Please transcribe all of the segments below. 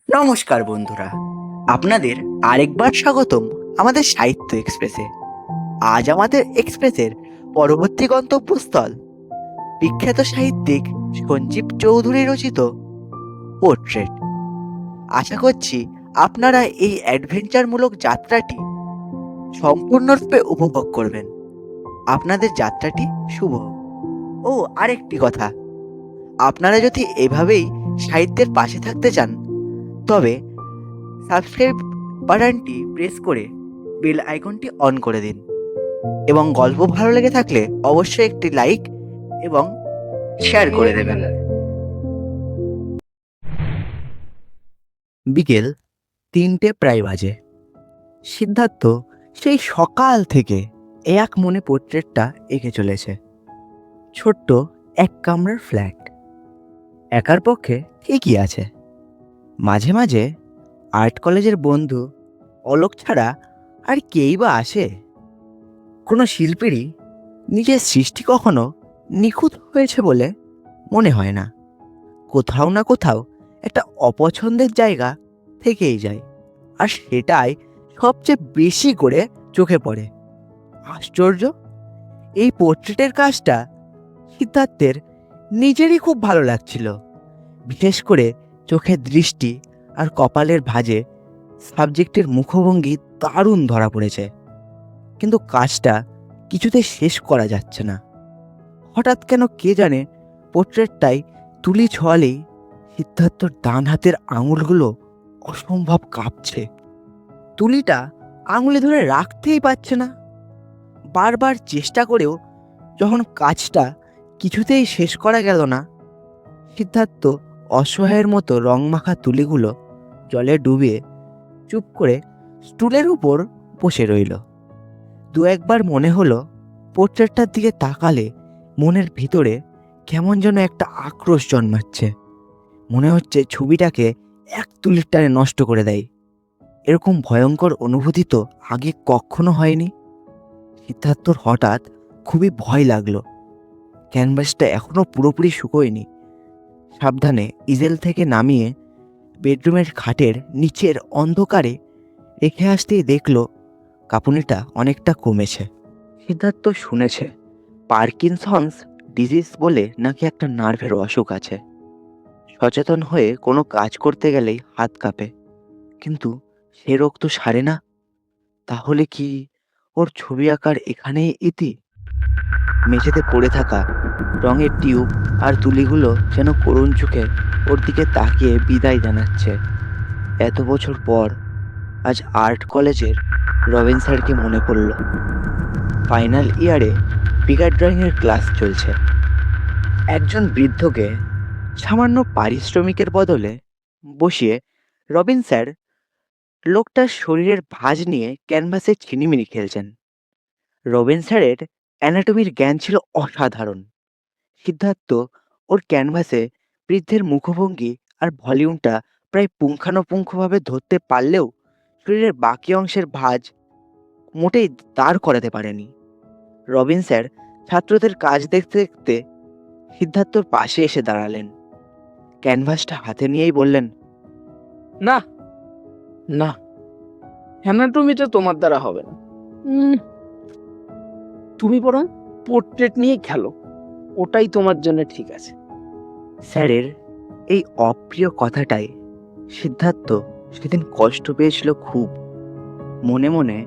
নমস্কার বন্ধুরা, আপনাদের আরেকবার স্বাগতম আমাদের সাহিত্য এক্সপ্রেসে। আজ আমাদের এক্সপ্রেসের পরবর্তী গন্তব্যস্থল বিখ্যাত সাহিত্যিক সঞ্জীব চৌধুরী রচিত পোর্ট্রেট। আশা করছি আপনারা এই অ্যাডভেঞ্চারমূলক যাত্রাটি সম্পূর্ণরূপে উপভোগ করবেন। আপনাদের যাত্রাটি শুভ হোক। ও আরেকটি কথা, আপনারা যদি এভাবেই সাহিত্যের পাশে থাকতে চান তবে সাবস্ক্রাইব বাটনটি প্রেস করে বেল আইকনটি অন করে দিন এবং গল্প ভালো লেগে থাকলে অবশ্যই একটি লাইক এবং শেয়ার করে দেবেন। বিকেল 3টে প্রায় বাজে। সিদ্ধার্থ সেই সকাল থেকে এক মনে পোর্ট্রেটটা এঁকে চলেছে। ছোট্ট এক কামরার ফ্ল্যাট একার পক্ষে ঠিকই আছে। মাঝে মাঝে আর্ট কলেজের বন্ধু অলোক ছাড়া আর কেই বা আসে? কোনো শিল্পীরই নিজের সৃষ্টি কখনো নিখুঁত হয়েছে বলে মনে হয় না। কোথাও না কোথাও একটা অপছন্দের জায়গা থেকেই যায়, আর সেটাই সবচেয়ে বেশি করে চোখে পড়ে। আশ্চর্য, এই পোর্ট্রেটের কাজটা সিদ্ধার্থের নিজেরই খুব ভালো লাগছিল। বিশেষ করে চোখের দৃষ্টি আর কপালের ভাঁজে সাবজেক্টের মুখভঙ্গি দারুণ ধরা পড়েছে। কিন্তু কাজটা কিছুতে শেষ করা যাচ্ছে না। হঠাৎ কেন কে জানে পোর্ট্রেটটাই তুলি ছোঁয়ালেই সিদ্ধার্থর ডান হাতের আঙুলগুলো অসম্ভব কাঁপছে। তুলিটা আঙুলে ধরে রাখতেই পারছে না। বারবার চেষ্টা করেও যখন কাজটা কিছুতেই শেষ করা গেল না, সিদ্ধার্থ অসহায়ের মতো রংমাখা তুলিগুলো জলে ডুবিয়ে চুপ করে স্টুলের উপর বসে রইল। দু একবার মনে হলো পোর্ট্রেটটার দিকে তাকালে মনের ভিতরে কেমন যেন একটা আক্রোশ জন্মাচ্ছে। মনে হচ্ছে ছবিটাকে এক তুলির টানে নষ্ট করে দেয়। এরকম ভয়ঙ্কর অনুভূতি তো আগে কখনো হয়নি। সিদ্ধার্থর হঠাৎ খুবই ভয় লাগলো। ক্যানভাসটা এখনো পুরোপুরি শুকোয়নি। সাবধানে ইজেল থেকে নামিয়ে বেডরুমের খাটের নিচের অন্ধকারে রেখে আসতেই দেখলো কাঁপুনিটা অনেকটা কমেছে। সিদ্ধার্থ শুনেছে পার্কিনসন্স ডিজিজ বলে নাকি একটা নার্ভের অসুখ আছে। সচেতন হয়ে কোনো কাজ করতে গেলেই হাত কাঁপে, কিন্তু সে রোগ তো সারে না। তাহলে কি ওর ছবি আঁকার এখানেই ইতি? মেঝেতে পড়ে থাকা রঙের টিউব আর তুলিগুলো যেন করুণ চোখে ওর দিকে তাকিয়ে বিদায় জানাচ্ছে। এত বছর পর আজ আর্ট কলেজের রবিন স্যারকে মনে পড়ল। ফাইনাল ইয়ারে ফিগার ড্রয়িংয়ের ক্লাস চলছে। একজন বৃদ্ধকে সামান্য পারিশ্রমিকের বদলে বসিয়ে রবিন স্যার লোকটার শরীরের ভাঁজ নিয়ে ক্যানভাসে ছিনিমিনি খেলছেন। রবিন স্যারের অ্যানাটমির জ্ঞান ছিল অসাধারণ। সিদ্ধার্থ ওর ক্যানভাসে বৃদ্ধের মুখভঙ্গি আর ভলিউমটা প্রায় পুঙ্খানুপুঙ্খভাবে ধরতে পারলেও শরীরের বাকি অংশের ভাঁজ মোটেই দাঁড় করাতে পারেনি। রবিন স্যার ছাত্রদের কাজ দেখতে দেখতে সিদ্ধার্থর পাশে এসে দাঁড়ালেন। ক্যানভাসটা হাতে নিয়েই বললেন, না, না, অ্যানাটমিটা তোমার দ্বারা হবে না। তুমি বরং পোর্ট্রেট নিয়ে খেলো, ওটাই তোমার জন্য ঠিক আছে। স্যারের এই অপ্রিয় কথাটাই সিদ্ধার্থ সেদিন কষ্ট পেয়েছিল খুব। মনে মনে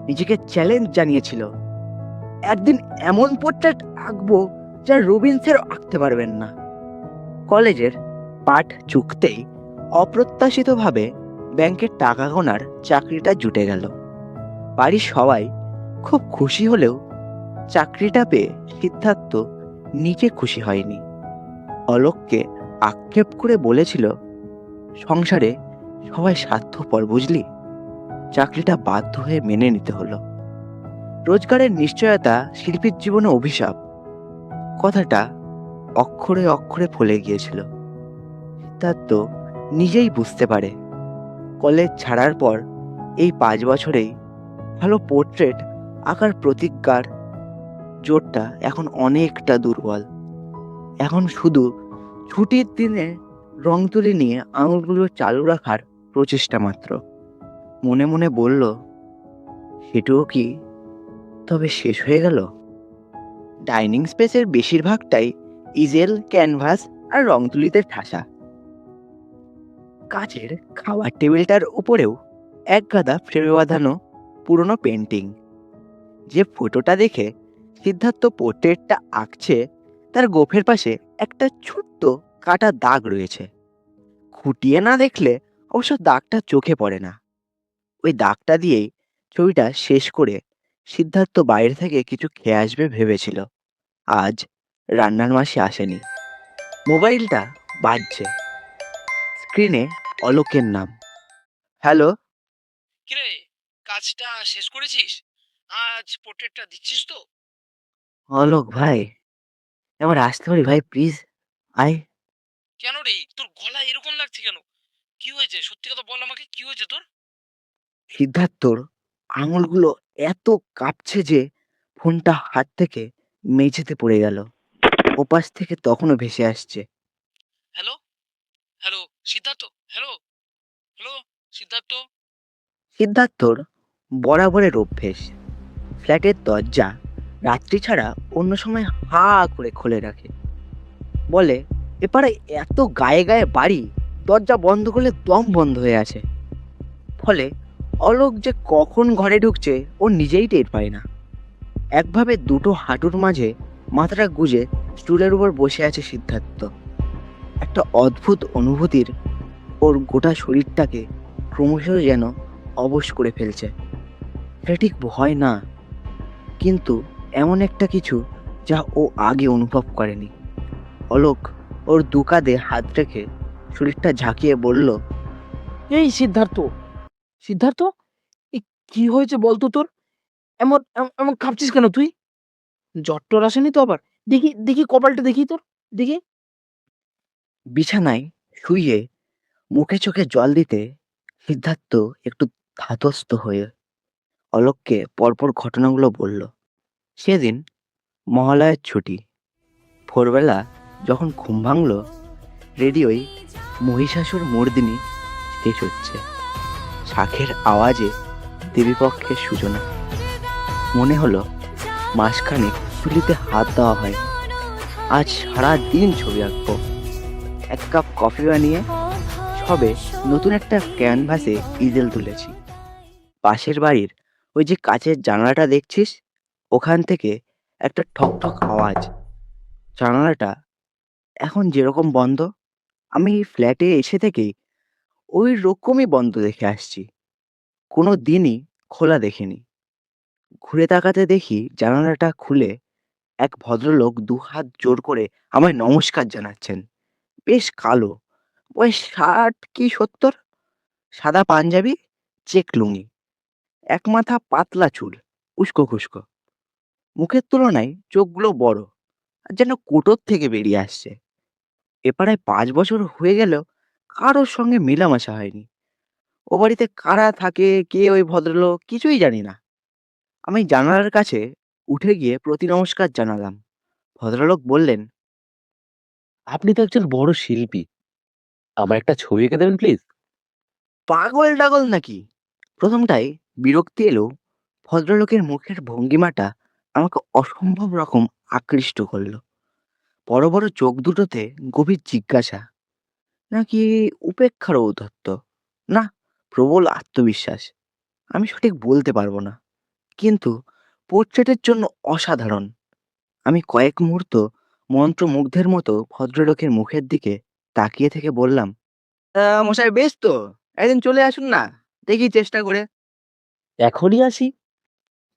নিজেকে চ্যালেঞ্জ জানিয়েছিল, একদিন এমন পোর্ট্রেট আঁকবো যা রবিন স্যার আঁকতে পারবেন না। কলেজের পাঠ চুকতেই অপ্রত্যাশিতভাবে ব্যাংকের টাকা গোনার চাকরিটা জুটে গেল। বাড়ির সবাই খুব খুশি হলেও চাকরিটা পেয়ে সিদ্ধার্থ নিজে খুশি হয়নি। অলোককে আক্ষেপ করে বলেছিল, সংসারে সবাই স্বার্থপর বুঝলি। চাকরিটা বাধ্য হয়ে মেনে নিতে হলো। রোজগারের নিশ্চয়তা শিল্পীর জীবনে অভিশাপ, কথাটা অক্ষরে অক্ষরে ফলে গিয়েছিল। সিদ্ধার্থ নিজেই বুঝতে পারে কলেজ ছাড়ার পর এই 5 বছরেই ভালো পোর্ট্রেট আঁকার প্রতিজ্ঞার জোরটা এখন অনেকটা দুর্বল। এখন শুধু ছুটির দিনে রং তুলি নিয়ে আঙুলগুলো চালু রাখার প্রচেষ্টা মাত্র। মনে মনে বলল, সেটুও কি তবে শেষ হয়ে গেল? ডাইনিং স্পেসের বেশিরভাগটাই ইজেল, ক্যানভাস আর রং তুলিতে ঠাসা। কাচের খাওয়ার টেবিলটার উপরেও এক গাদা ফ্রেমে বাঁধানো পুরনো পেন্টিং। যে ফটোটা দেখে সিদ্ধার্থ পোর্ট্রেটটা আঁকছে তার গোফের পাশে একটা ছোট্ট কাটা দাগ রয়েছে। খুঁটিয়ে না দেখলে অবশ্য দাগটা চোখে পড়ে না। ওই দাগটা দিয়েই ছবিটা শেষ করে সিদ্ধার্থ বাইরে থেকে কিছু খেয়ে আসবে ভেবেছিল। আজ রান্নার মাসি আসেনি। মোবাইলটা বাজছে। স্ক্রিনে অলোকের নাম। হ্যালো। কিরে, কাজটা শেষ করেছিস? আজ পোর্ট্রেটটা দিচ্ছিস তো? অলোক ভাই, এবার আসতে পারি ভাই, প্লিজ আয়। কেন রে, তোর গলা এরকম লাগছে কেন? কি হয়েছে? সত্যি কথা বল আমাকে, কি হয়েছে তোর? সিদ্ধার্থর আঙুলগুলো এত কাঁপছে যে ফোনটা হাত থেকে মেঝেতে পড়ে গেল। ওপাশ থেকে তখনও ভেসে আসছে, hello, hello, Siddharth, hello, hello, Siddharth. সিদ্ধার্থর বরাবরের অভ্যেস ফ্ল্যাটের দরজা রাত্রি ছাড়া অন্য সময় হা করে খুলে রাখে। বলে, এপারে এত গায়ে গায়ে বাড়ি, দরজা বন্ধ করলে দম বন্ধ হয়ে আছে। ফলে অলোক যে কখন ঘরে ঢুকছে ও নিজেই টের পায় না। একভাবে দুটো হাঁটুর মাঝে মাথাটা গুজে স্টুলের উপর বসে আছে সিদ্ধার্থ। একটা অদ্ভুত অনুভূতির ওর গোটা শরীরটাকে ক্রমশ যেন অবশ করে ফেলছে। এটা ঠিক ভয় না, কিন্তু এমন একটা কিছু যা ও আগে অনুভব করেনি। অলোক ওর দু কাঁধে হাত রেখে শরীরটা ঝাঁকিয়ে বলল, এই সিদ্ধার্থ, সিদ্ধার্থ, এই কি হয়েছে বলতো তোর? এমন এমন কাঁপছিস কেন তুই? জ্বর টর আসেনি তো আবার? দেখি দেখি কপালটা দেখি তোর, দেখি। বিছানায় শুয়ে মুখে চোখে জল দিতে সিদ্ধার্থ একটু ধাতস্থ হয়ে অলোককে পরপর ঘটনাগুলো বলল। সেদিন মহালয়ার ছুটি। ভোরবেলা যখন ঘুম ভাঙল, রেডিওয় মহিষাসুর মর্দিনী শেষ হচ্ছে। শাঁখের আওয়াজে দেবীপক্ষের সূচনা। মনে হলো মাসখানেক চুলিতে হাত দেওয়া হয়। আজ সারা দিন ছবি আঁকবো। এক কাপ কফি বানিয়ে সবে নতুন একটা ক্যানভাসে ইজেল তুলেছি। পাশের বাড়ির ওই যে কাচের জানালাটা দেখছিস, ওখান থেকে একটা ঠক ঠক আওয়াজ। জানালাটা এখন যেরকম বন্ধ, আমি ফ্ল্যাটে এসে থেকেই ওই রকমই বন্ধ দেখে আসছি। কোনো দিনই খোলা দেখিনি। ঘুরে তাকাতে দেখি জানালাটা খুলে এক ভদ্রলোক দুহাত জোর করে আমায় নমস্কার জানাচ্ছেন। বেশ কালো, বয়স ৬০ কি ৭০। সাদা পাঞ্জাবি, চেক লুঙ্গি, এক মাথা পাতলা চুল, উস্কো খুস্কো। মুখের তুলনায় চোখগুলো বড়, আর যেন কোটর থেকে বেরিয়ে আসছে। এ পাড়ায় ৫ বছর হয়ে গেলেও কারোর সঙ্গে মেলামেশা হয়নি। ও বাড়িতে কারা থাকে, কে ওই ভদ্রলোক, কিছুই জানি না। আমি জানালার কাছে উঠে গিয়ে প্রতি নমস্কার জানালাম। ভদ্রলোক বললেন, আপনি তো একজন বড় শিল্পী। আমার একটা ছবি এঁকে দেবেন প্লিজ? পাগল টাগল নাকি? প্রথমটায় বিরক্তি এলেও ভদ্রলোকের মুখের ভঙ্গিমাটা আমাকে অসম্ভব রকম আকৃষ্ট করলো। বড় বড় চোখ দুটোতে গভীর জিজ্ঞাসা, নাকি উপেক্ষার ঔদ্ধত্য, না প্রবল আত্মবিশ্বাস, আমি সঠিক বলতে পারবো না। কিন্তু পোর্ট্রেটের জন্য অসাধারণ। আমি কয়েক মুহূর্ত মন্ত্রমুগ্ধের মতো ভদ্রলোকের মুখের দিকে তাকিয়ে থেকে বললাম, মশাই বেশ তো, একদিন চলে আসুন না, দেখি চেষ্টা করে। এখনই আসি?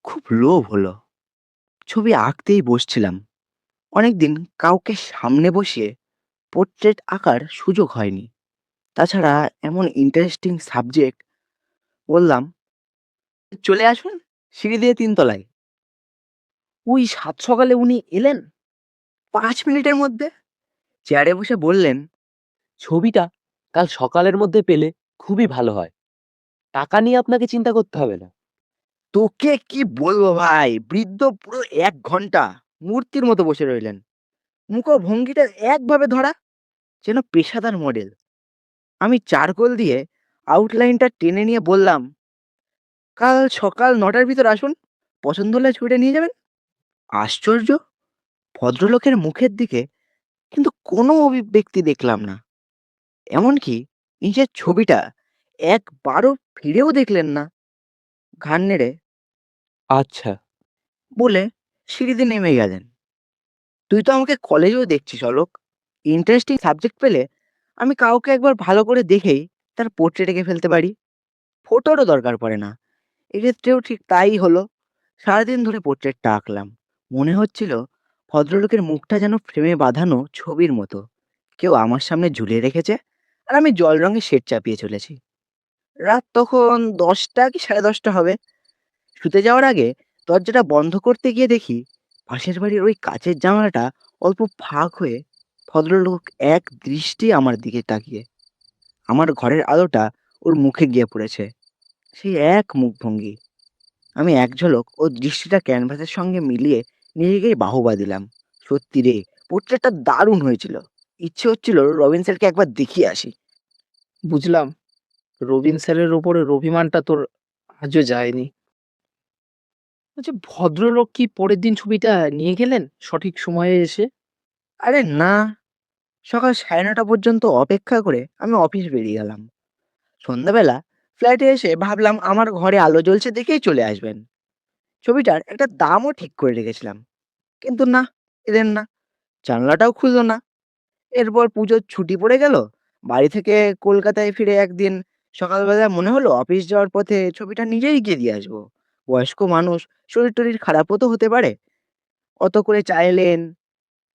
খুব লোভ হলো। ছবি আঁকতেই বসছিলাম। অনেকদিন কাউকে সামনে বসিয়ে পোর্ট্রেট আঁকার সুযোগ হয়নি। তাছাড়া এমন ইন্টারেস্টিং সাবজেক্ট। বললাম, চলে আসুন, সিঁড়ি দিয়ে ৩ তলায়। ওই সাত সকালে উনি এলেন? ৫ মিনিটের মধ্যে চেয়ারে বসে বললেন, ছবিটা কাল সকালের মধ্যে পেলে খুবই ভালো হয়। টাকা নিয়ে আপনাকে চিন্তা করতে হবে না। তোকে কি বলবো ভাই, বৃদ্ধ পুরো ১ ঘন্টা মূর্তির মতো বসে রইলেন। মুখভঙ্গিটা একভাবে ধরা, যেন পেশাদার মডেল। আমি চারকোল দিয়ে আউটলাইনটা টেনে নিয়ে বললাম, কাল সকাল 9টার ভিতর আসুন, পছন্দ হলে ছবিটা নিয়ে যাবেন। আশ্চর্য, ভদ্রলোকের মুখের দিকে কিন্তু কোনো অভিব্যক্তি দেখলাম না। এমনকি নিজের ছবিটা একবারও ফিরেও দেখলেন না। ঘাড় নেড়ে আচ্ছা, বলে সিঁড়িতে নেমে গেলেন। তুই তো আমাকে কলেজেও দেখছিস অলোক। ইন্টারেস্টিং সাবজেক্ট পেলে আমি কাউকে একবার ভালো করে দেখেই তার পোর্ট্রেট এঁকে ফেলতে পারি। ফটোরও দরকার পড়ে না। এক্ষেত্রেও ঠিক তাই হলো। সারাদিন ধরে পোর্ট্রেটটা আঁকলাম। মনে হচ্ছিল ভদ্রলোকের মুখটা যেন ফ্রেমে বাঁধানো ছবির মতো। কেউ আমার সামনে ঝুলিয়ে রেখেছে আর আমি জল রঙের শেড চাপিয়ে চলেছি। রাত তখন 10টা কি 10:30 হবে। শুতে যাওয়ার আগে দরজাটা বন্ধ করতে গিয়ে দেখি পাশের বাড়ির ওই কাচের জানালাটা অল্প ফাঁক হয়ে ভদ্রলোক এক দৃষ্টি আমার দিকে তাকিয়ে। আমার ঘরের আলোটা ওর মুখে গিয়ে পড়েছে। সেই এক মুখভঙ্গি। আমি এক ঝলক ওর দৃষ্টিটা ক্যানভাসের সঙ্গে মিলিয়ে নিজেকেই বাহবা দিলাম। সত্যি রে, পোর্ট্রেটটা দারুণ হয়েছিল। ইচ্ছে হচ্ছিল রবিন স্যারকে একবার দেখিয়ে আসি। বুঝলাম, রবিন স্যারের উপরে অভিমানটা তোর আজও যায়নি। আচ্ছা, ভদ্রলোক কি পরের দিন ছবিটা নিয়ে গেলেন সঠিক সময়ে এসে? আরে না, সকাল 9:30 পর্যন্ত অপেক্ষা করে আমি অফিস বেরিয়ে গেলাম। সন্ধ্যাবেলা ফ্ল্যাটে এসে ভাবলাম আমার ঘরে আলো জ্বলছে দেখেই চলে আসবেন। ছবিটার একটা দামও ঠিক করে রেখেছিলাম, কিন্তু না, এলেন না। জানলাটাও খুললো না। এরপর পুজোর ছুটি পড়ে গেল। বাড়ি থেকে কলকাতায় ফিরে একদিন সকালবেলা মনে হলো অফিস যাওয়ার পথে ছবিটা নিজেই গিয়ে দিয়ে আসবো। বয়স্ক মানুষ, শরীর টরীর খারাপও তো হতে পারে। অত করে চাইলেন।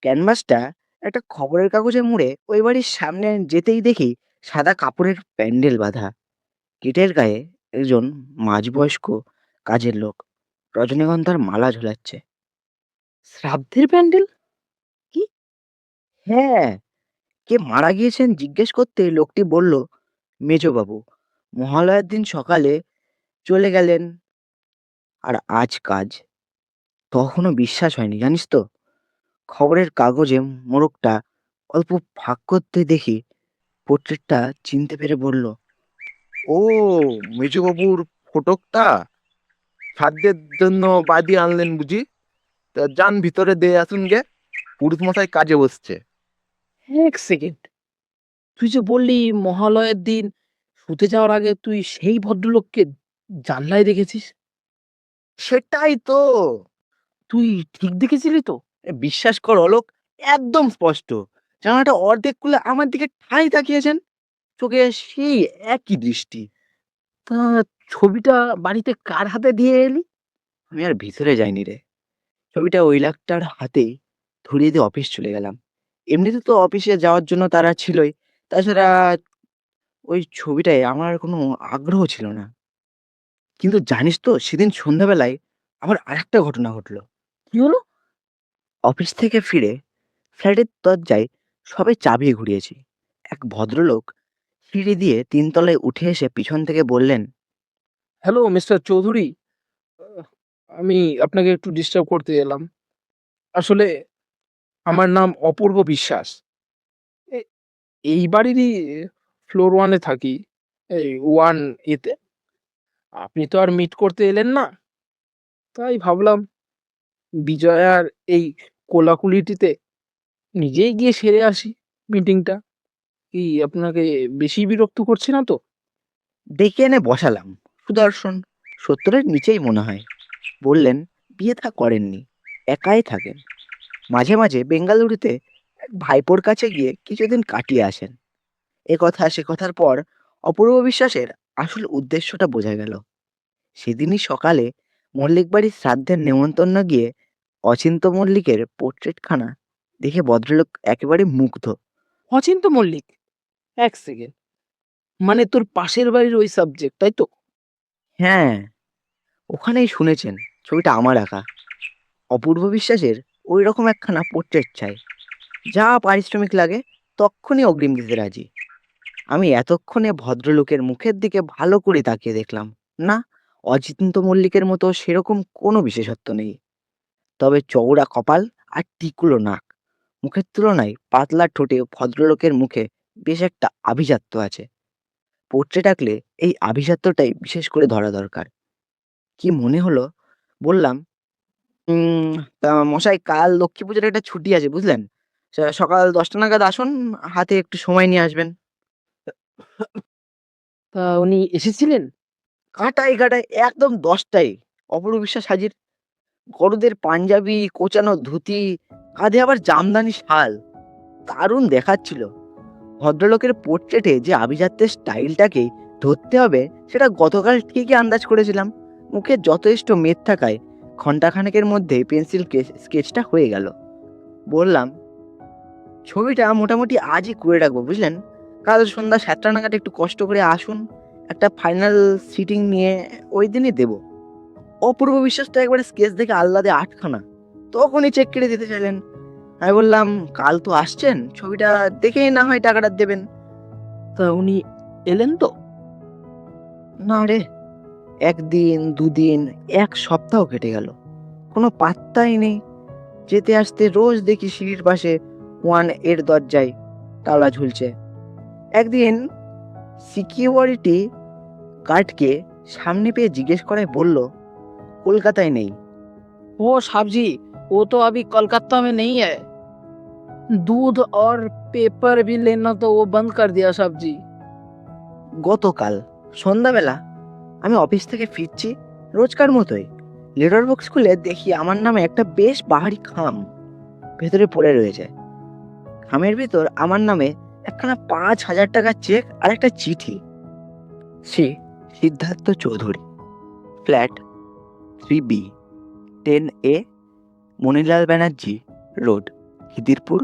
ক্যানভাসটা একটা খবরের কাগজে মুড়ে ওই বাড়ির সামনে যেতেই দেখি সাদা কাপড়ের প্যান্ডেল বাঁধা। গেটের গায়ে একজন মাঝবয়স্ক কাজের লোক রজনীগন্ধার মালা ঝোলাচ্ছে। শ্রাদ্ধের প্যান্ডেল? কি? হ্যাঁ, কে মারা গিয়েছেন জিজ্ঞেস করতে লোকটি বলল, মেজবাবু মহালয়ার দিন সকালে চলে গেলেন। আর আজ কাজ। তখনও বিশ্বাস হয়নি, জানিস তো। খবরের কাগজে মোড়কটা অল্প ফাঁক করতে দেখি পোর্ট্রেটটা চিনতে পেরে বলল, ও, মেজবাবুর ফটকটা খাদ্যের জন্য বাদি আনলেন বুঝি? তা যান ভিতরে দিয়ে আসুন গে, পুরুষ মশাই কাজে বসছে। এক সেকেন্ড, তুই যে বললি মহালয়ের দিন শুতে যাওয়ার আগে তুই সেই ভদ্রলোককে জানলায় দেখেছিস, সেটাই তো। তুই ঠিক দেখেছিলি তো? বিশ্বাস কর অলোক, একদম স্পষ্ট। জানালাটা অর্ধেক খুলে আমার দিকে ঠাই তাকিয়েছেন। চোখে সেই একই দৃষ্টি। তা ছবিটা বাড়িতে কার হাতে দিয়ে এলি? আমি আর ভিতরে যাইনি রে। ছবিটা ওই লোকটার হাতেই ধরিয়ে দিয়ে অফিস চলে গেলাম। এমনিতে তো অফিসে যাওয়ার জন্য তারা ছিলই। তাছাড়া ওই ছবিটায় আমার আর কোনো আগ্রহ ছিল না। কিন্তু জানিস তো সেদিন সন্ধ্যাবেলায় আবার আরেকটা ঘটনা ঘটলো। কি হলো? অফিস থেকে ফিরে ফ্ল্যাটের দরজায় সবে চাবি ঘুরিয়েছি। এক ভদ্রলোক সিঁড়ি দিয়ে 3 তলায় উঠে এসে পিছন থেকে বললেন, হ্যালো মিস্টার চৌধুরী, আহ, আমি আপনাকে একটু ডিস্টার্ব করতে এলাম। আসলে আমার নাম অপূর্ব বিশ্বাস। এ- এই বাড়িরই ফ্লোর ওয়ানে থাকি, এই ওয়ান এতে। আপনি তো আর মিট করতে এলেন না, তাই ভাবলাম বিজয়ার এই কোলাকুলিটিতে নিজেই গিয়ে সেরে আসি মিটিংটা। কি আপনাকে বেশি বিরক্ত করছে না তো? ডেকে এনে বসালাম। সুদর্শন, 70-এর নিচেই মনে হয়। বললেন, বিয়ে থা করেননি, একাই থাকেন। মাঝে মাঝে বেঙ্গালুরুতে এক ভাইপোর কাছে গিয়ে কিছুদিন কাটিয়ে আসেন। এ কথা সে কথার পর অপূর্ব বিশ্বাসের আসল উদ্দেশ্যটা বোঝা গেল। সেদিনই সকালে মল্লিক বাড়ির শ্রাদ্ধের নেমন্তন্ন গিয়ে অচিন্ত মল্লিকের পোর্ট্রেটখানা দেখে ভদ্রলোক একেবারে মুগ্ধ। অচিন্ত মল্লিক? এক সেকেন্ড, মানে তোর পাশের বাড়ির ওই সাবজেক্ট, তাই তো? হ্যাঁ, ওখানেই শুনেছেন ছবিটা আমার আঁকা। অপূর্ব বিশ্বাসের ওই রকম একখানা পোর্ট্রেট চাই। যা পারিশ্রমিক লাগে তক্ষুনি অগ্রিম দিতে রাজি। আমি এতক্ষণে ভদ্রলোকের মুখের দিকে ভালো করে তাকিয়ে দেখলাম, না, অচিন্ত মল্লিকের মতো সেরকম কোনো বিশেষত্ব নেই। তবে চওড়া কপাল আর টিকুলো নাক, মুখের তুলনায় পাতলা ঠোঁটে ভদ্রলোকের মুখে বেশ একটা আভিজাত্য আছে। পোর্ট্রেট আঁকলে এই আভিজাত্যটাই বিশেষ করে ধরা দরকার। কি মনে হলো, বললাম, তা মশাই কাল লক্ষ্মী পুজোর একটা ছুটি আছে বুঝলেন? সকাল 10টা নাগাদ আসুন, হাতে একটু সময় নিয়ে আসবেন। তা উনি এসেছিলেন? কাঁটায় কাঁটায় একদম 10টায়। অপূর্ব বিশ্বাস হাজির। গরদের পাঞ্জাবি, কোঁচানো ধুতি, কাঁধে আবার জামদানি শাল। দারুণ দেখাচ্ছিল। ভদ্রলোকের পোর্ট্রেটে যে আভিজাত্যের স্টাইলটাকে ধরতে হবে সেটা গতকাল ঠিকই আন্দাজ করেছিলাম। মুখে যথেষ্ট মেদ থাকায় ঘন্টাখানেকের মধ্যে পেন্সিল স্কেচটা হয়ে গেল। বললাম, ছবিটা মোটামুটি আজই করে রাখবো বুঝলেন? কাল সন্ধ্যা 7টা নাগাদ একটু কষ্ট করে আসুন, একটা ফাইনাল সিটিং নিয়ে ওই দিনই দেবো। অপূর্ব বিশ্বাস তো একবারে স্কেচ দেখে আহ্লাদে আটখানা। তখনই চেক কেটে দিতে চাইলেন। আমি বললাম, কাল তো আসছেন, ছবিটা দেখেই না হয় টাকাটা দেবেন। তা উনি এলেন তো? না রে, 1 দিন 2 দিন 1 সপ্তাহ কেটে গেল, কোনো পাত্তাই নেই। যেতে আসতে রোজ দেখি সিঁড়ির পাশে 1 এর দরজায় তালা ঝুলছে। একদিন সিকিউরিটি গার্ডকে সামনে পেয়ে জিজ্ঞেস করায় বলল, কলকাতায় নেই। वो साहब जी, वो तो अभी कोलकाता में नहीं है। दूध और पेपर भी लेना तो वो बंद कर दिया साहब जी। গতকাল সন্ধ্যাবেলা আমি অফিস থেকে ফিরছি রোজকার মতোই, লেটার বক্স খুলে দেখি আমার নামে একটা বেশ বাহারি খাম ভেতরে পড়ে রয়েছে। খামের ভিতর আমার নামে একখানা 5,000 টাকার চেক আর একটা চিঠি। Shri Siddhartha Chowdhury, flat 3B, 10A, Manilal Banerjee road, Khidirpur,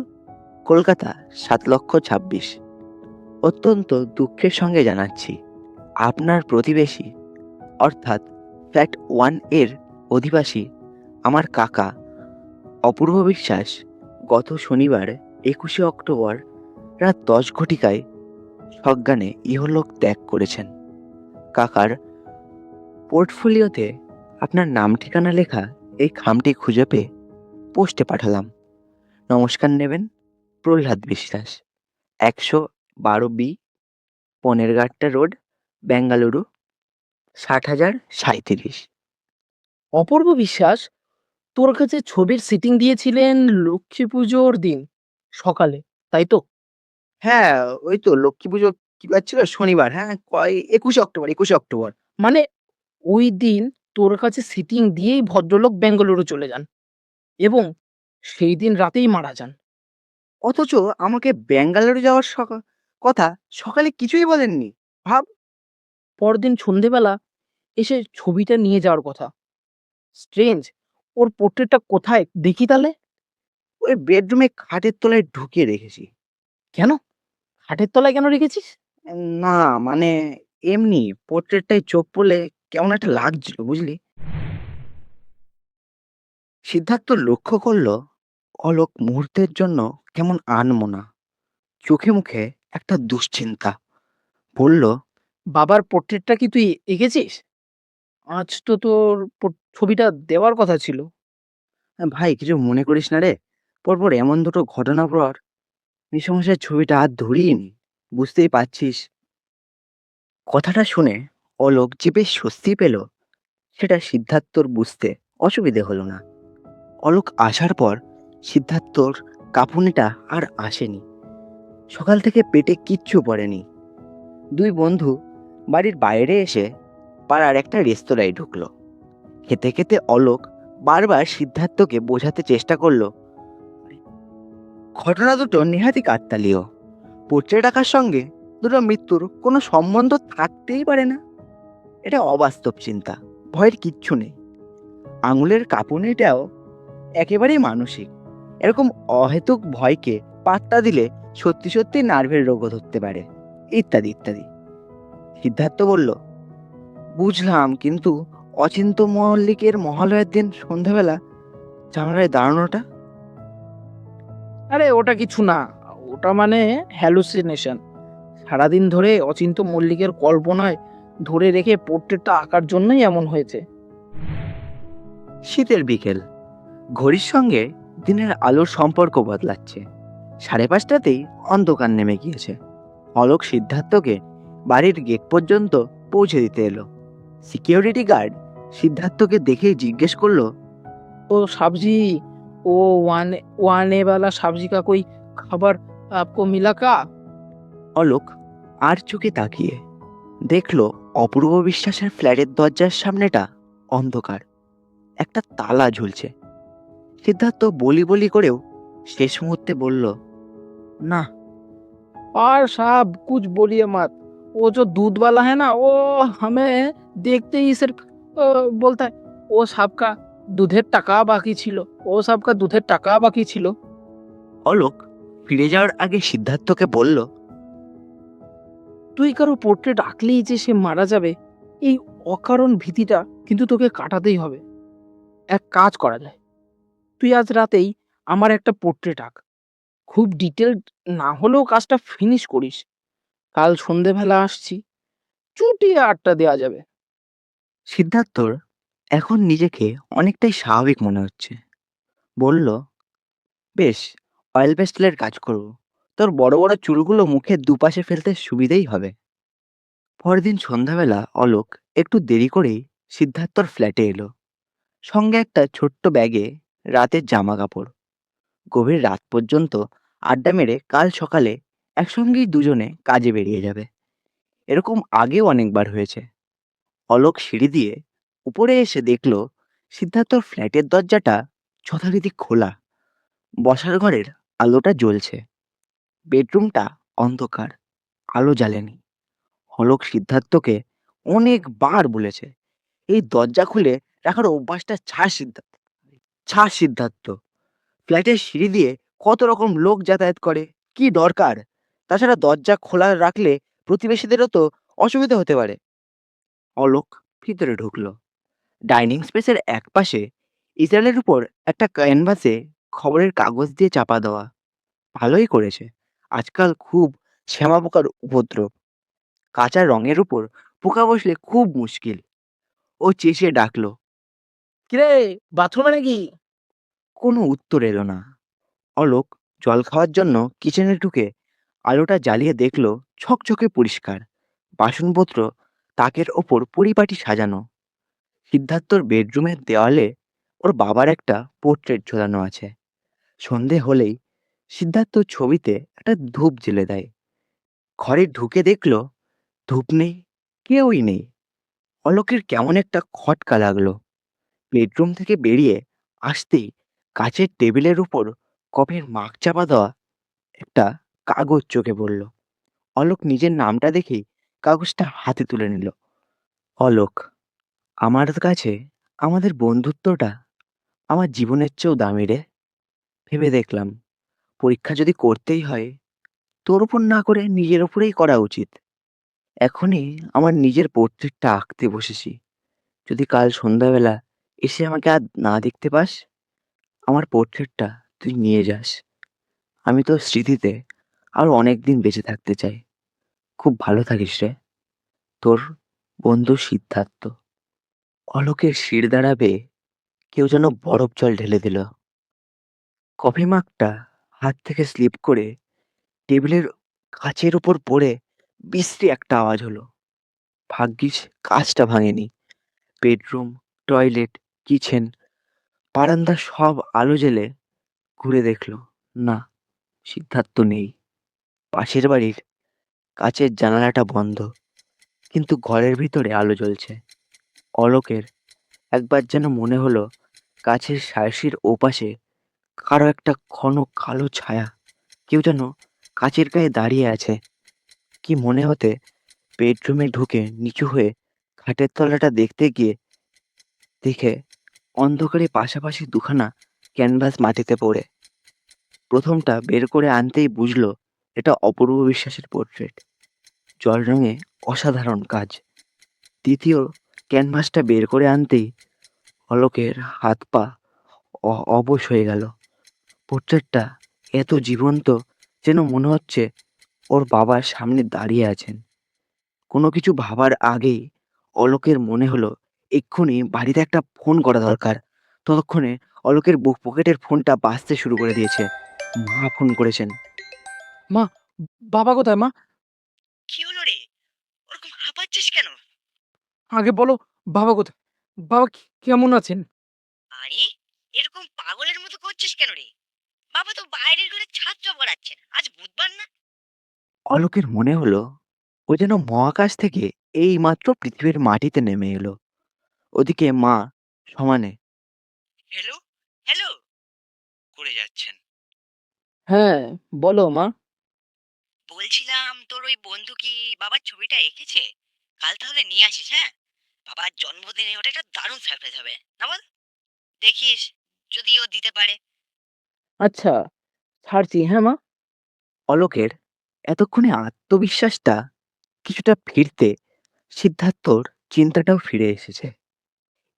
Kolkata 7,26,000। অত্যন্ত দুঃখের সঙ্গে জানাচ্ছি, আপনার প্রতিবেশী অর্থাৎ ফ্ল্যাট 1 এর অধিবাসী আমার কাকা অপূর্ব বিশ্বাস গত শনিবার 21শে অক্টোবর রাত 10 ঘটিকায় সজ্ঞানে ইহলোক ত্যাগ করেছেন। কাকার পোর্টফোলিওতে আপনার নাম ঠিকানা লেখা এই খামটি খুঁজে পেয়ে পোস্টে পাঠালাম। নমস্কার নেবেন, প্রহ্লাদ বিশ্বাস, 112B, পনেরঘাটটা রোড, বেঙ্গালুরু 60,037। অপূর্ব বিশ্বাস তোর কাছে ছবির সিটিং দিয়েছিলেন লক্ষ্মী পুজোর দিন সকালে, তাই তো? হ্যাঁ, ওই তো লক্ষ্মী পুজো কি বার ছিল? শনিবার। হ্যাঁ, 21শে অক্টোবর। মানে ওই দিন তোর কাছে সিটিং দিয়েই ভদ্রলোক বেঙ্গালুরু চলে যান এবং সেই দিন রাতেই মারা যান। অথচ আমাকে বেঙ্গালুরু যাওয়ার কথা সকালে কিছুই বলেননি। ভাব, পরদিন সন্ধেবেলা এসে ছবিটা নিয়ে যাওয়ার কথা। স্ট্রেঞ্জ, ওর পোর্ট্রেটটা কোথায় দেখি তাহলে? ওই বেডরুমে খাটের তলায় ঢুকিয়ে রেখেছি। কেন? খাটের তলায় কেন রেখেছিস? না মানে এমনি পোর্ট্রেটটায় চোখ পড়লে কেমন একটা লাগছিল বুঝলি? সিদ্ধার্থ লক্ষ্য করলো অলোক মুহূর্তের জন্য কেমন আনমনা, চোখে মুখে একটা দুশ্চিন্তা। বলল, বাবার পোর্ট্রেটটা কি তুই এঁকেছিস? আজ তো তোর ছবিটা দেওয়ার কথা ছিল। ভাই কিছু মনে করিস না রে, পরপর এমন দুটো ঘটনার পর মেসোমশাইয়ের ছবিটা আর ধরিনি, বুঝতেই পারছিস। কথাটা শুনে অলোক যে বেশ স্বস্তি পেল সেটা সিদ্ধার্থর বুঝতে অসুবিধে হলো না। অলোক আসার পর সিদ্ধার্থর কাঁপুনিটা আর আসেনি। সকাল থেকে পেটে কিচ্ছু পড়েনি। দুই বন্ধু বাড়ির বাইরে এসে পাড়ার একটা রেস্তোরাঁয় ঢুকলো। খেতে খেতে অলোক বারবার সিদ্ধার্থকে বোঝাতে চেষ্টা করলো, ঘটনা দুটো নেহাতি কাকতালীয়। পোর্ট্রেট আঁকার সঙ্গে দুটো মৃত্যুর কোনো সম্বন্ধ থাকতেই পারে না। এটা অবাস্তব চিন্তা, ভয়ের কিচ্ছু নেই। আঙুলের কাঁপুনিটাও একেবারেই মানসিক। এরকম অহেতুক ভয়কে পাত্তা দিলে সত্যি সত্যি নার্ভের রোগও ধরতে পারে, ইত্যাদি ইত্যাদি। সিদ্ধার্থ বলল, বুঝলাম, কিন্তু অচিন্ত মল্লিকের মহালয়ের দিন সন্ধ্যাবেলা জানালায় দাঁড়ানোটা? আরে ওটা কিছু না, ওটা মানে হ্যালুসিনেশন। সারাদিন ধরে অচিন্ত মল্লিকের কল্পনায় ধরে রেখে পোর্ট্রেটটা আঁকার জন্যই এমন হয়েছে। শীতের বিকেল, ঘড়ির সঙ্গে দিনের আলোর সম্পর্ক বদলাচ্ছে। 5:30টাতেই অন্ধকার নেমে গিয়েছে। অলোক সিদ্ধার্থকে বাড়ির গেট পর্যন্ত পৌঁছে দিতে এলো। সিকিউরিটি গার্ড সিদ্ধার্থকে দেখেই জিজ্ঞেস করলো, ओ सब्जी, वो वो आने वाला सब्जी का कोई खबर आपको मिला का? অলোক আর চোখে তাকিয়ে দেখলো অপূর্ব বিশ্বাসের ফ্ল্যাটের দরজার সামনেটা অন্ধকার, একটা তালা ঝুলছে। সিদ্ধার্থ বলি বলি করেও শেষ মুহূর্তে বলল, না। और साहब कुछ बोलिए मत। वो जो दूध वाला है ना, वो हमें देखते ही सिर्फ बोलता है वो सबका দুধের টাকা বাকি ছিল, ও সবকা দুধের টাকা বাকি ছিল। অলোক ফিরে যাওয়ার আগে সিদ্ধার্থকে বলল, তুই কারো পোর্ট্রেট আঁকলেই যে সে মারা যাবে, এই অকারণ ভীতিটা কিন্তু তোকে কাটাতেই হবে। এক কাজ করা যায়, তুই আজ রাতেই আমার একটা পোর্ট্রেট আঁক। খুব ডিটেলড না হলেও কাজটা ফিনিশ করিস। কাল সন্ধেবেলা আসছি, চুটিয়ে আড্ডা দেওয়া যাবে। সিদ্ধার্থর এখন নিজেকে অনেকটাই স্বাভাবিক মনে হচ্ছে। বলল, বেশ, অয়েল পেস্টেলের কাজ করব। তোর বড় বড় চুলগুলো মুখের দুপাশে ফেলতে সুবিধেই হবে। পরদিন সন্ধ্যাবেলা অলোক একটু দেরি করেই সিদ্ধার্থর ফ্ল্যাটে এলো। সঙ্গে একটা ছোট্ট ব্যাগে রাতের জামা কাপড়। গভীর রাত পর্যন্ত আড্ডা মেরে কাল সকালে একসঙ্গেই দুজনে কাজে বেরিয়ে যাবে। এরকম আগেও অনেকবার হয়েছে। অলোক সিঁড়ি দিয়ে উপরে এসে দেখলো সিদ্ধার্থর ফ্ল্যাটের দরজাটা যথারীতি খোলা। বসার ঘরের আলোটা জ্বলছে, বেডরুমটা অন্ধকার, আলো জ্বালেনি। অলোক সিদ্ধার্থকে অনেকবার বলেছে, এই দরজা খুলে রাখার অভ্যাসটা ছাড় সিদ্ধার্থ। ফ্ল্যাটের সিঁড়ি দিয়ে কত রকম লোক যাতায়াত করে, কি দরকার? তাছাড়া দরজা খোলা রাখলে প্রতিবেশীদেরও তো অসুবিধা হতে পারে। অলোক ভিতরে ঢুকলো। ডাইনিং স্পেসের একপাশে ইসরায়েলের উপর একটা ক্যানভাসে খবরের কাগজ দিয়ে চাপা দেওয়া। ভালোই করেছে, আজকাল খুব শ্যামা পোকার উপদ্রব। কাঁচা রঙের উপর পোকা বসলে খুব মুশকিল। ও চেঁচিয়ে ডাকলো, কিরে, বাথরুমে নাকি? কোনো উত্তর এলো না। অলোক জল খাওয়ার জন্য কিচেনে ঢুকে আলোটা জ্বালিয়ে দেখলো ছকছকে পরিষ্কার, বাসনপত্র তাকের ওপর পরিপাটি সাজানো। সিদ্ধার্থর বেডরুমের দেওয়ালে ওর বাবার একটা পোর্ট্রেট ঝোলানো আছে। সন্ধে হলেই সিদ্ধার্থ ছবিতে একটা ধূপ জ্বেলে দেয়। ঘরে ঢুকে দেখলো ধূপ নেই, কেউই নেই। অলোকের কেমন একটা খটকা লাগলো। বেডরুম থেকে বেরিয়ে আসতেই কাচের টেবিলের উপর কফির মাগ চাপা দেওয়া একটা কাগজ চোখে পড়ল। অলোক নিজের নামটা দেখেই কাগজটা হাতে তুলে নিল। অলোক, আমার কাছে আমাদের বন্ধুত্বটা আমার জীবনের চেয়েও দামি রে। ভেবে দেখলাম, পরীক্ষা যদি করতেই হয়, তোর উপর না করে নিজের উপরেই করা উচিত। এখনই আমার নিজের পোর্ট্রেটটা আঁকতে বসেছি। যদি কাল সন্ধ্যাবেলা এসে আমাকে আর না দেখতে পাস, আমার পোর্ট্রেটটা তুই নিয়ে যাস। আমি তোর স্মৃতিতে আরো অনেকদিন বেঁচে থাকতে চাই। খুব ভালো থাকিস রে, তোর বন্ধু সিদ্ধার্থ। অলোকের শির দাঁড়াবে কেউ যেন বরফ জল ঢেলে দিল। কফি মাগটা হাত থেকে স্লিপ করে টেবিলের কাচের উপর পড়ে বিশ্রী একটা আওয়াজ হলো। ভাগ্যিস কাচটা ভাঙেনি। বেডরুম, টয়লেট, কিচেন, বারান্দা সব আলো জ্বেলে ঘুরে দেখলো, না, সিদ্ধার্থ নেই। পাশের বাড়ির কাচের জানালাটা বন্ধ, কিন্তু ঘরের ভিতরে আলো জ্বলছে। অলোকের একবার যেন মনে হলো কাছের সারসির ওপাশে কারো একটা ঘন কালো ছায়া, কেউ যেন কাচের গায়ে দাঁড়িয়ে আছে। কি মনে হতে বেডরুমে ঢুকে নিচু হয়ে খাটের তলাটা দেখতে গিয়ে দেখে অন্ধকারে পাশাপাশি দুখানা ক্যানভাস মাটিতে পড়ে। প্রথমটা বের করে আনতেই বুঝলো এটা অপূর্ব বিশ্বাসের পোর্ট্রেট। জল রঙে অসাধারণ কাজ। দ্বিতীয় ক্যানভাসটা বের করে আনতেই অলোকের হাত পা অবশ হয়ে গেল। পোর্ট্রেটটা এত জীবন্ত যেন মনে হচ্ছে ওর বাবার সামনে দাঁড়িয়ে আছেন। কোনো কিছু ভাবার আগেই অলোকের মনে হলো এক্ষুনি বাড়িতে একটা ফোন করা দরকার। ততক্ষণে অলোকের বুক পকেটের ফোনটা বাজতে শুরু করে দিয়েছে। মা ফোন করেছেন। মা, বাবা কোথায় মা? কি হলো রে? হাঁপাচ্ছিস কেন? আগে বলো, বাবা কোথায়? বাবা কেমন আছেন? আরে, এরকম পাগলের মতো করছিস কেন রে? বাবা তো বাইরের ঘরে ছাত্র পড়াচ্ছেন, আজ বুধবার না? অলোকের মনে হলো ও যেন মহাকাশ থেকে এই মাত্র পৃথিবীর মাটিতে নেমে এলো। ওদিকে মা সমানে, হ্যালো, হ্যালো করে যাচ্ছেন। হ্যাঁ, বলো মা। বলছিলাম, তোর ওই বন্ধু কি বাবার ছবিটা এঁকেছে? কাল তাহলে নিয়ে আসিস, হ্যাঁ? বাবার জন্মদিনে ওটা একটা দারুণ সারপ্রাইজ হবে, না বল? দেখিস যদি ও দিতে পারে। আচ্ছা, ছাড়ছি, হ্যাঁ মা। অলোকের এতক্ষণে আত্মবিশ্বাসটা কিছুটা ফিরতে সিদ্ধার্থর চিন্তাটাও ফিরে এসেছে।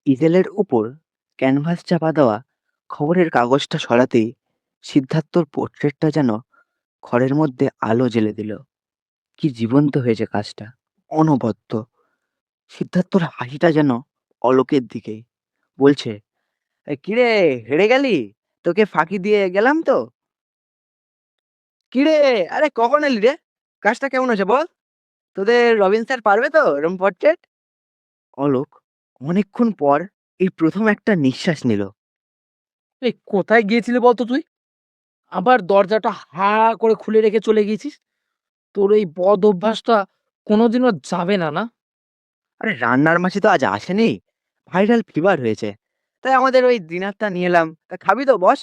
ইজেলের উপর ক্যানভাস চাপা দেওয়া খবরের কাগজটা সরাতেই সিদ্ধার্থর পোর্ট্রেটটা যেন ঘরের মধ্যে আলো জ্বেলে দিল। কি জীবন্ত হয়েছে কাজটা, অনবদ্য। সিদ্ধার্থর হাসিটা যেন অলোকের দিকেই বলছে, কিরে, হেরে গেলি? তোকে ফাঁকি দিয়ে গেলাম তো। কিরে, আরে কখন এলি রে? কাজটা কেমন হয়েছে বল? তোদের রবিন স্যার পারবে তো এরম পোর্ট্রেট? অলোক অনেকক্ষণ পর এই প্রথম একটা নিঃশ্বাস নিল। এই কোথায় গিয়েছিলি বলতো তুই? আবার দরজাটা হা করে খুলে রেখে চলে গিয়েছিস। তোর এই বদ অভ্যাসটা কোনোদিনও যাবে না, না? আরে রান্নার মাসি তো আজ আসেনি, ভাইরাল ফিভার হয়েছে, তাই আমাদের ওই ডিনারটা নিয়ে এলাম। তা খাবি তো বস?